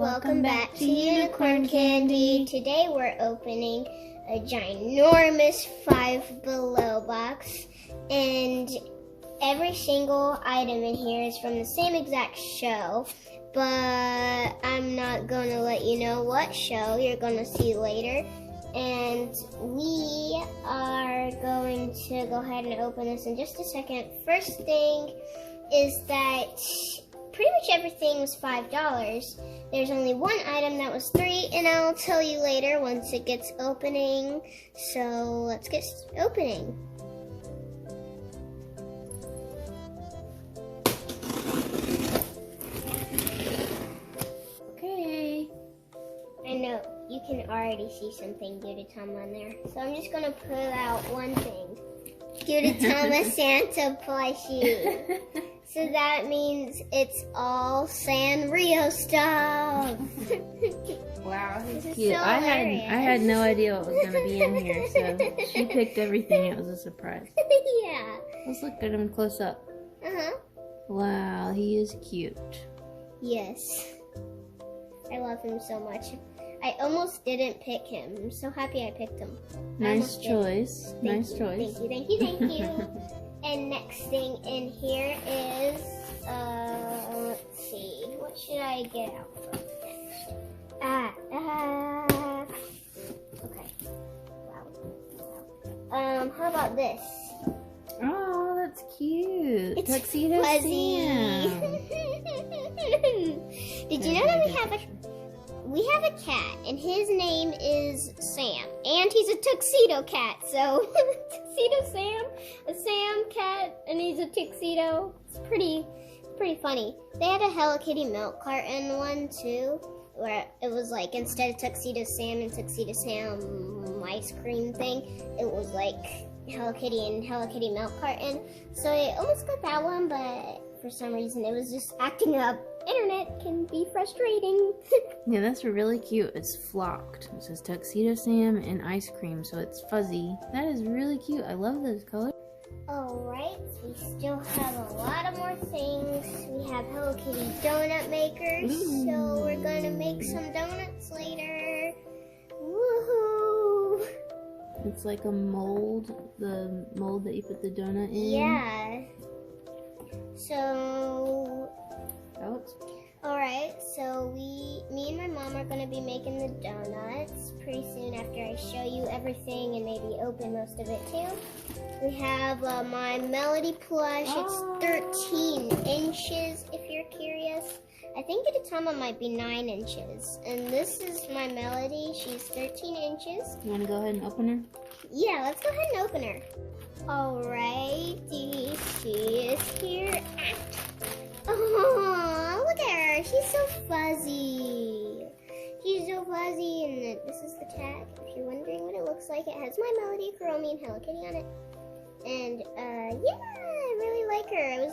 Welcome back to Unicorn Candy. Today we're opening a ginormous Five Below box, and every single item in here is from the same exact show, but I'm not going to let you know what show. You're going to see later. And we are going to go ahead and open this in just a second. First thing is that pretty much everything was $5. There's only one item that was $3, and I'll tell you later once it gets opening. So let's get opening. Okay. I know you can already see something Gudetama on there, so I'm just gonna pull out one thing. Gudetama Santa plushie. So that means it's all Sanrio stuff. Wow, he's This is cute. so I hilarious. had no idea what was gonna be in here, so she picked everything. It was a surprise. Yeah. Let's look at him close up. Wow, he is cute. Yes. I love him so much. I almost didn't pick him. I'm so happy I picked him. Nice choice. Nice choice. Thank you. And next thing in here is, let's see, what should I get out first next? Okay. Wow. How about this? Oh, that's cute. It's Tuxedo fuzzy. Sam. Did you know that we have a cat, and his name is Sam, and he's a tuxedo cat, so Tuxedo Sam, a Sam cat, and he's a tuxedo. It's pretty funny. They had a Hello Kitty milk carton one too, where it was like, instead of Tuxedo Sam and Tuxedo Sam ice cream thing, it was like Hello Kitty and Hello Kitty milk carton. So I almost got that one, but for some reason it was just acting up. Internet can be frustrating. Yeah, that's really cute. It's flocked. It says Tuxedo Sam and ice cream, so it's fuzzy. That is really cute. I love those colors. Alright, we still have a lot of more things. We have Hello Kitty donut makers, so we're gonna make some donuts later. Woohoo! It's like a mold, the mold that you put the donut in. Yeah. So, alright, so me and my mom are gonna be making the donuts pretty soon after I show you everything and maybe open most of it too. We have my Melody plush. It's 13 inches if you're curious. I think Gudetama might be 9 inches. And this is my Melody. She's 13 inches. You want to go ahead and open her? Yeah, let's go ahead and open her. Alrighty, she is here. Oh, look at her. She's so fuzzy. She's so fuzzy. And this is the tag. If you're wondering what it looks like, it has my Melody, Kuromi, and Hello Kitty on it. And yeah, I really like her.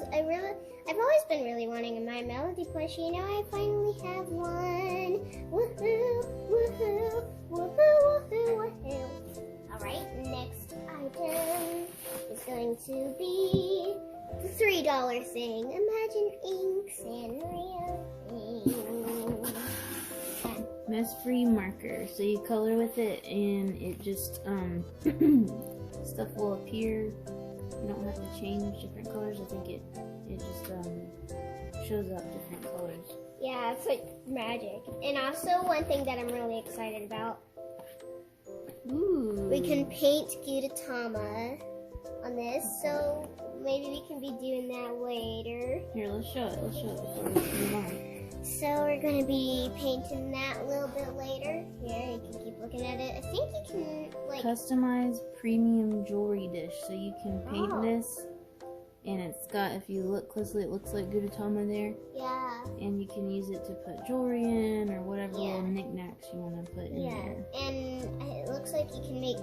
I've always been really wanting a My Melody plushie. Now I finally have one. Woohoo! Woohoo! Woohoo! Woohoo! Woohoo! Alright, next item is going to be the $3 thing. Imagine ink Sanrio thing. Mess-free marker. So you color with it, and it just stuff will appear. You don't have to change different colors. I think it just shows up different colors. Yeah, it's like magic. And also one thing that I'm really excited about. Ooh. We can paint Gudetama on this, so maybe we can be doing that later. Here, let's show it. Let's show it before we move on. So we're going to be painting that a little bit later. Here, you can keep looking at it. I think you can, like... Customize premium jewelry dish. So you can paint Oh. this, and it's got, if you look closely, it looks like Gudetama there. Yeah. And you can use it to put jewelry in, or whatever Yeah. little knickknacks you want to put in Yeah. there. And it looks like you can make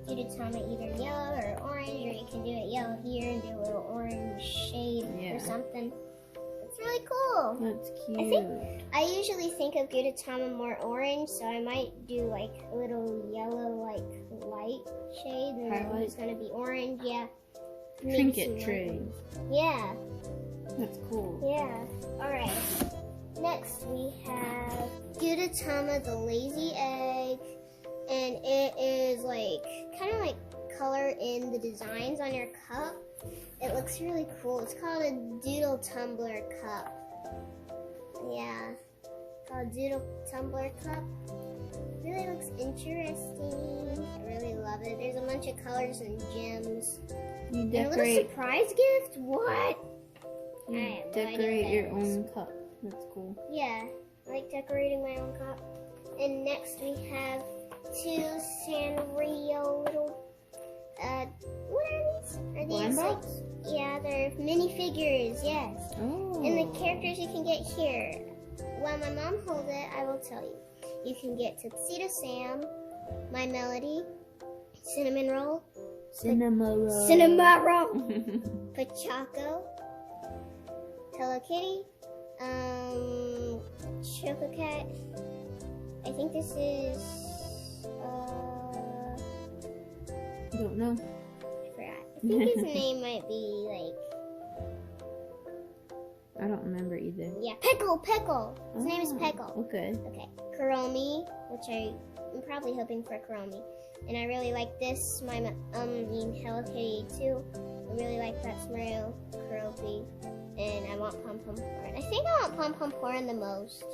Gudetama either yellow or orange, or you can do it yellow here and do a little orange shade Yeah. or something. It's really cool. That's cute. I usually think of Gudetama more orange, so I might do like a little yellow, like light shade, and then Highlight. it's gonna be orange. Yeah. Maybe Trinket some tray. light. Yeah. That's cool. Yeah. All right. Next Next we have Gudetama the Lazy Egg, and it is like kind of like color in the designs on your cup. It looks really cool. It's called a Doodle Tumbler cup. Yeah, called Doodle Tumbler cup. Really looks interesting. I really love it. There's a bunch of colors and gems. You And a little decorate. surprise gift? What? I You have no idea decorate what your that is. own cup. That's cool. Yeah, I like decorating my own cup. And next we have two Sanrio little, what are these? Are Blind these like, box? yeah, they're minifigures, yes. Oh. And the characters you can get here. While my mom holds it, I will tell you. You can get Tuxedo Sam, My Melody, Cinnamon Roll, Cinema roll. Cinema Roll, Pachaco, Hello Kitty, Choco Cat. I think this is, Don't know. I forgot. I think his name might be like, I don't remember either. yeah, Pickle. His name is Oh, Pickle. Okay. Okay, Kuromi, which I'm probably hoping for Kuromi. And I really like this, Hello Kitty too. I really like that Smario, Kuromi, and I want Pom Pom Porn. I think I want Pom Pom Porn the most.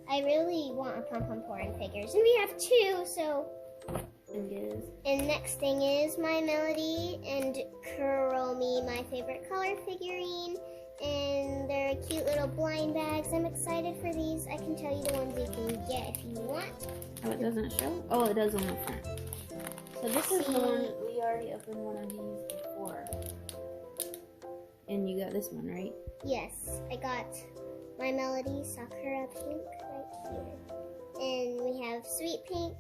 I really want a Pom Pom Porn figures, and we have two, so. And is. And next thing is My Melody and Kuromi, my favorite color figurine. And they're cute little blind bags. I'm excited for these. I can tell you the ones you can get if you want. Oh, it doesn't show? Oh, it does on the front. So this is the one, we already opened one of these before. And you got this one, right? Yes, I got My Melody Sakura Pink right here. And we have Sweet Pink,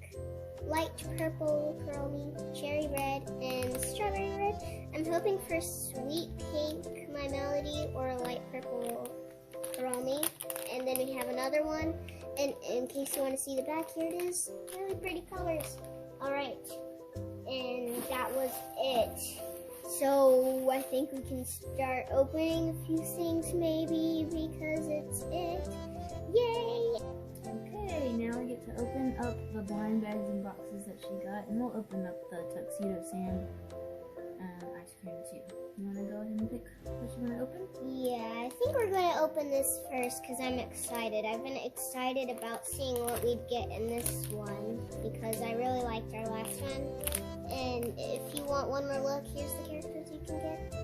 Light Purple Kuromi, Cherry Red, and Strawberry Red. I'm hoping for Sweet Pink My Melody or Light Purple Kuromi. And then we have another one. And in case you want to see the back, here it is. Really pretty colors. Alright. And that was it. So I think we can start opening a few things maybe because it's it. Yay! Okay, now we get to open up the blind bags and boxes that she got, and we'll open up the Tuxedo Sam ice cream too. You want to go ahead and pick what you want to open? Yeah, I think we're going to open this first because I'm excited. I've been excited about seeing what we'd get in this one because I really liked our last one. And if you want one more look, here's the characters you can get.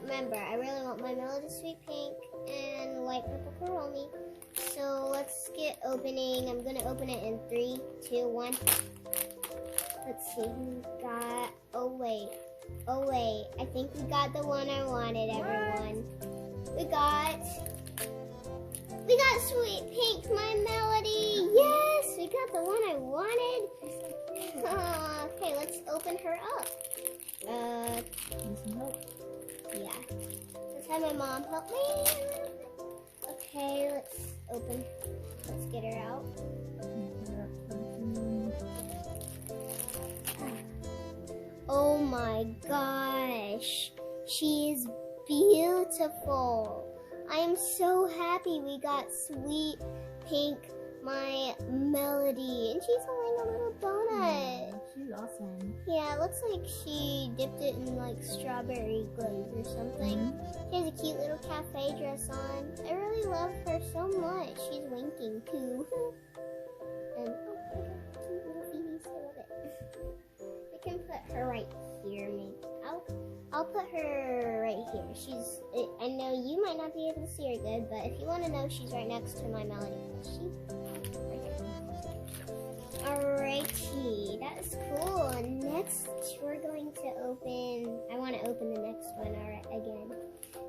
Remember, I really want My Melody Sweet Pink and Light Purple Kuromi. So let's get opening. I'm going to open it in 3, 2, 1. Let's see who got. Oh wait. I think we got the one I wanted, everyone. We got Sweet Pink My Melody. Yes, we got the one I wanted. Okay, let's open her up. Need some help? Yeah. Let's have my mom help me. Okay, let's get her out. Oh my gosh, she is beautiful. I am so happy we got Sweet Pink My Melody, and she's holding a little donut. She's awesome. Yeah, it looks like she dipped it in like strawberry glaze or something. She has a cute little cafe dress on. I really love her so much. She's winking too. And oh my god, cute little Phoebe, I love it. I can put her right here, maybe. I'll put her right here. I know you might not be able to see her good, but if you want to know, she's right next to My Melody. She right there. Alrighty, that is cool. And next, we're going to open. I want to open the next one. Again.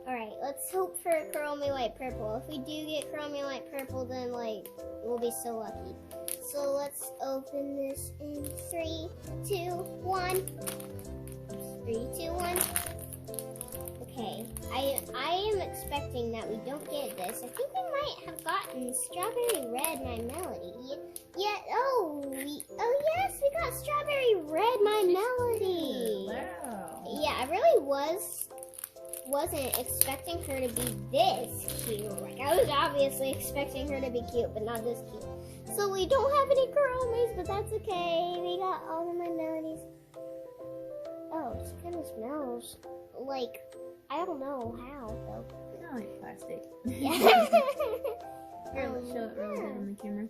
Alright, let's hope for Kuromi White Purple. If we do get Kuromi White Purple, then like we'll be so lucky. So let's open this in 3, 2, 1. 3, 2, 1. Okay, I am expecting that we don't get this. I think we might have gotten Strawberry Red My Melody. Yeah, oh yes, we got Strawberry Red My Melody. Wow. Yeah, I really was wasn't expecting her to be this cute. Like, I was obviously expecting her to be cute, but not this cute. So we don't have any Kuromis, but that's okay. We got all of my melodies. Oh, it kind of smells like, I don't know how, though. I like plastic. Yeah. Here, let's show it really good on the camera.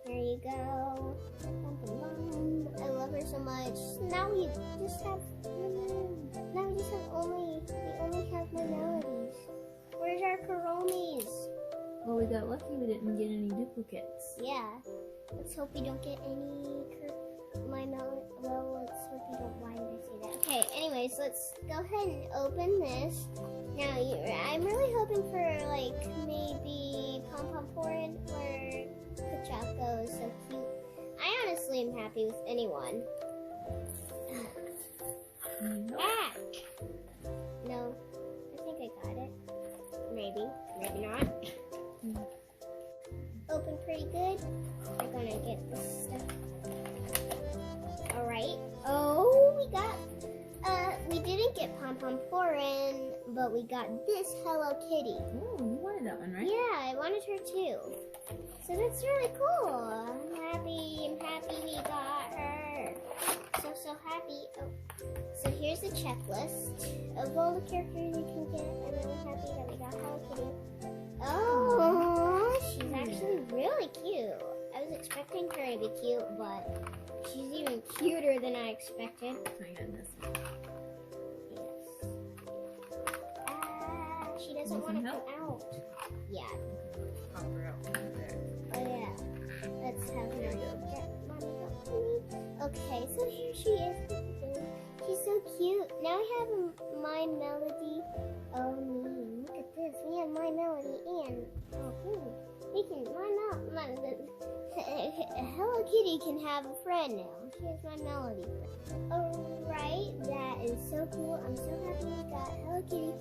There you go. Bum, bum, bum. I love her so much. Now we just have only have my melodies. Where's our Kuromis? Well, we got lucky we didn't get any duplicates. Yeah. Let's hope we don't get any well, let's hope we don't. Why did I say that? Okay, anyways, let's go ahead and open this. Now, I'm really hoping for, like, maybe Pom Pom Porin or Kachako is so cute. I honestly am happy with anyone. Ah! No, I think I got it. Maybe, maybe not. Open pretty good. We're gonna get this stuff. Alright. Oh, we didn't get Pom Pom Porin, but we got this Hello Kitty. Oh, you wanted that one, right? Yeah, I wanted her too. So that's really cool. I'm happy we got her. So happy. Oh. So here's the checklist of all the characters you can get. I'm really happy that we got Hello Kitty. Oh, she's actually really cute. I was expecting her to be cute, but she's even cuter than I expected. My goodness. Yes. She doesn't want to come out. Yeah. Pop her out right there. Oh yeah. Let's have her get mommy help me. Okay, so here she is. She's so cute. Now we have My Melody. Oh me, look at this. We have My Melody and we can Hello Kitty can have a friend now. She has My Melody friend. Alright, that is so cool. I'm so happy we got Hello Kitty.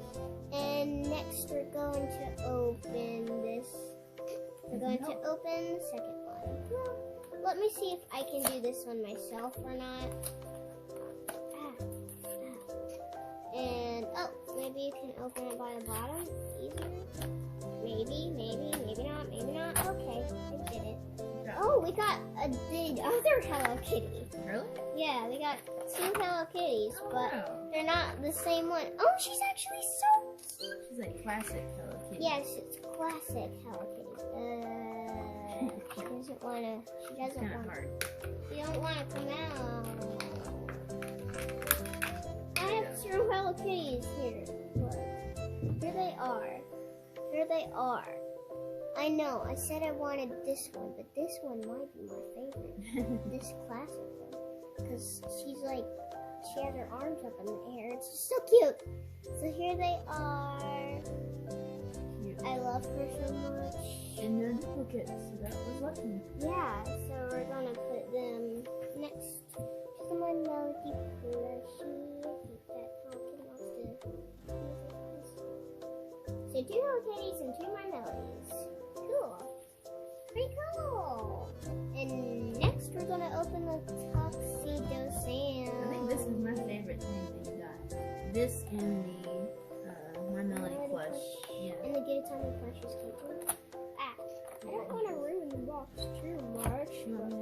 And next we're going to open this. We're going to open the second one. Well, let me see if I can do this one myself or not. And, oh, maybe you can open it by the bottom easier. Maybe not. Okay, I did it. Oh, we got the other Hello Kitty. Really? Yeah, we got two Hello Kitties, Oh, but wow. they're not the same one. Oh, she's actually so cute. She's like classic Hello Kitty. Yes, it's classic Hello Kitty. She doesn't wanna. She doesn't Kind of want. hard. She don't wanna come out. I have two Hello Kitties here. Look. Here they are. Here they are. I know. I said I wanted this one, but this one might be my favorite. This classic one, because she's like, she has her arms up in the air. It's just so cute. So here they are. Cute. I love her so much. And they're duplicates, so that was lucky. Yeah, so we're gonna put them next to My Melody plushie. That Pumpkin wants to use this. So 2 Hello Kitties and 2 My Melodies. Cool. Pretty cool. And next we're gonna open the Tuxedo Sam. I think this is my favorite thing that you got. This and the My Melody plush. Yeah. And the Good Time plush is cool. Ah, I don't want to ruin the box too much. You want me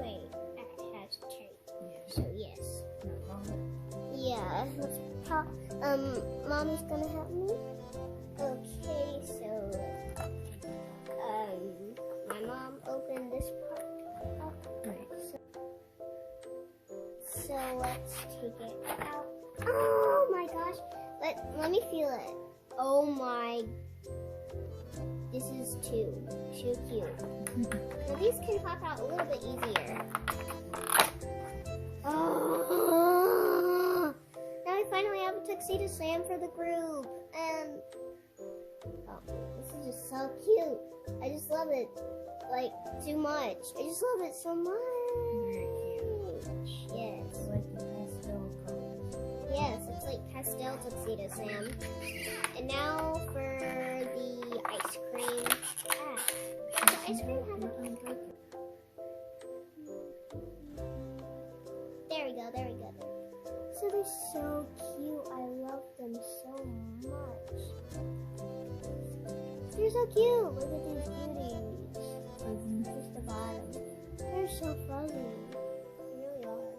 Wait. That has tape. to- So yes. Yeah. Yeah, let's pop. Mommy's gonna help me. Okay, so my mom opened this part up. Right. So let's take it out. Oh my gosh! Let me feel it. Oh my! This is too cute. Now these can pop out a little bit easier. Oh! Now we finally have a Tuxedo Sam for the group, and oh, this is just so cute. I just love it, like, too much. I just love it so much. Very cute. Yes. It's like the pastel colors. Yes, it's like pastel Tuxedo Sam. And now for the ice cream. Ah, the ice cream has a... There we go. So they're so cute. I cute. Look at these beauties. Just the bottom. They're so fuzzy. They really are.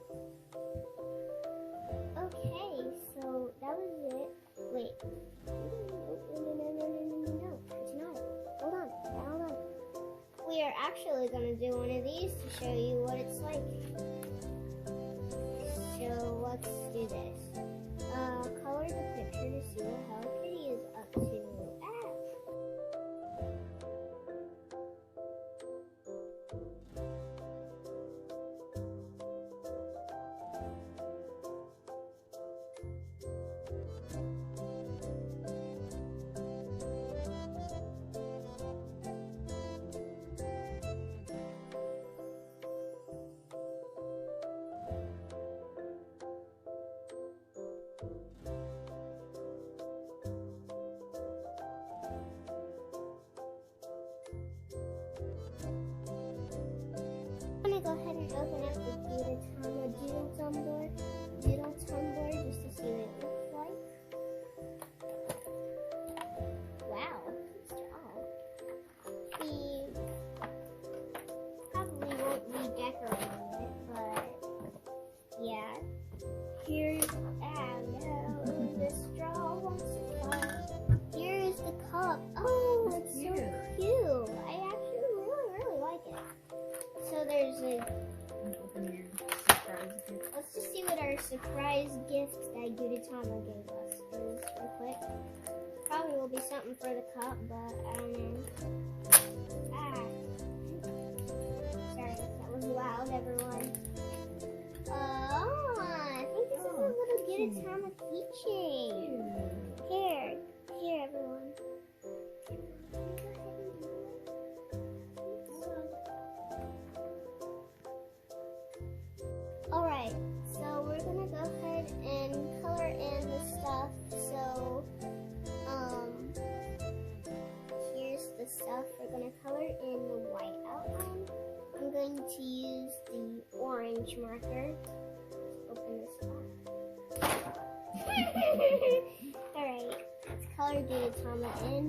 Okay, so that was it. Wait. No, it's not. Hold on. We are actually going to do one of these to show you what it's like. So let's do this. Color the picture to see what Hello Kitty is up to. I'm gonna go ahead and open up the Gudetama Doodle Tumbler just to see what it looks like. Wow, it's tall. We probably won't be decorating it, but yeah. Here's the straw wants to fall. Here is the cup. Oh, it's so cute. I actually really like it. So there's let's just see what our surprise gift that Gudetama gave us is real quick. Probably will be something for the cup, but I don't know. Sorry, that was loud, everyone. I think this is a little Gudetama keychain. Here, everyone. Alright, so we're gonna go ahead and color in the stuff. So, here's the stuff. We're gonna color in the white outline. I'm going to use the orange marker. Open this up. Alright, let's color Gudetama in.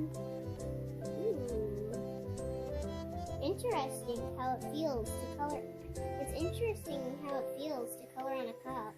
Interesting how it feels to color. It's interesting how it feels to color on a cup.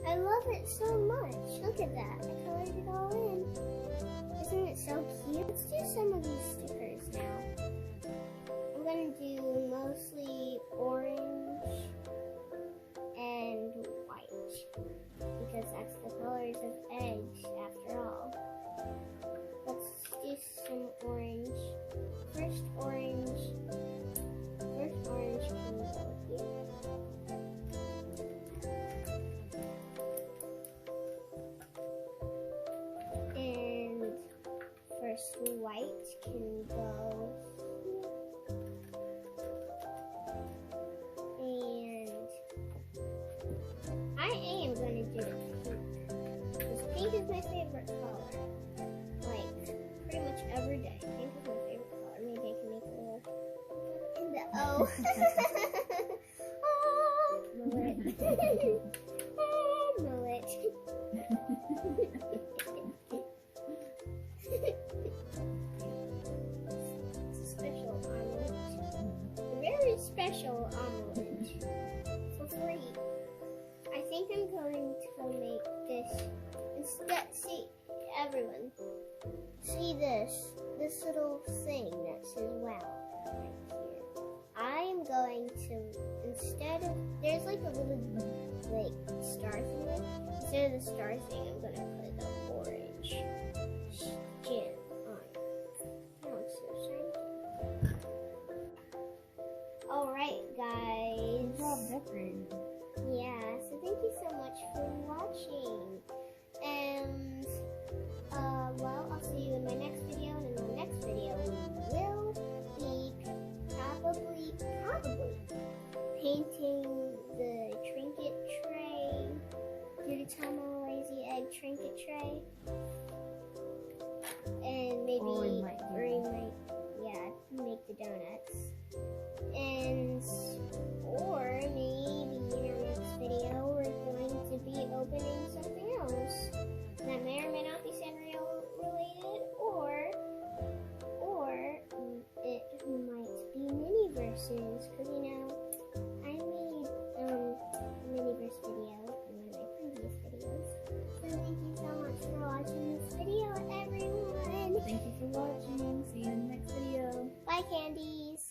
I love it so much. Look at that. I colored it all in. Isn't it so cute? Let's do some of these stickers now. I'm going to do mostly orange and white because that's the colors of eggs after all. Let's do some orange. First orange. my favorite color. Like, pretty much every day. Pink is my favorite color. Maybe I can make a little in the O. Oh, mullet. Oh, mullet. It's a special omelet. A very special omelet. For free. I think I'm going to make this instead. See, everyone, see this little thing that says "wow" right here. I'm going to, instead of, there's like a little like star thing. Instead of the star thing, I'm gonna put the orange gem on it. Oh, I'm so shiny. All right, guys. Good job decorating. Yeah, so thank you so much for watching. And, well, I'll see you in my next video. And in the next video, we will be probably painting the trinket tray. Gudetama Lazy Egg trinket tray. And maybe, Or we might make the donuts. And, or maybe in our next video, we're going to be opening something else that may or may not be Sanrio related, or it might be Miniverses, because I made a Miniverse video in one of my previous videos. So thank you so much for watching this video, everyone. Thank you for watching. See you in the next video. Bye, candies.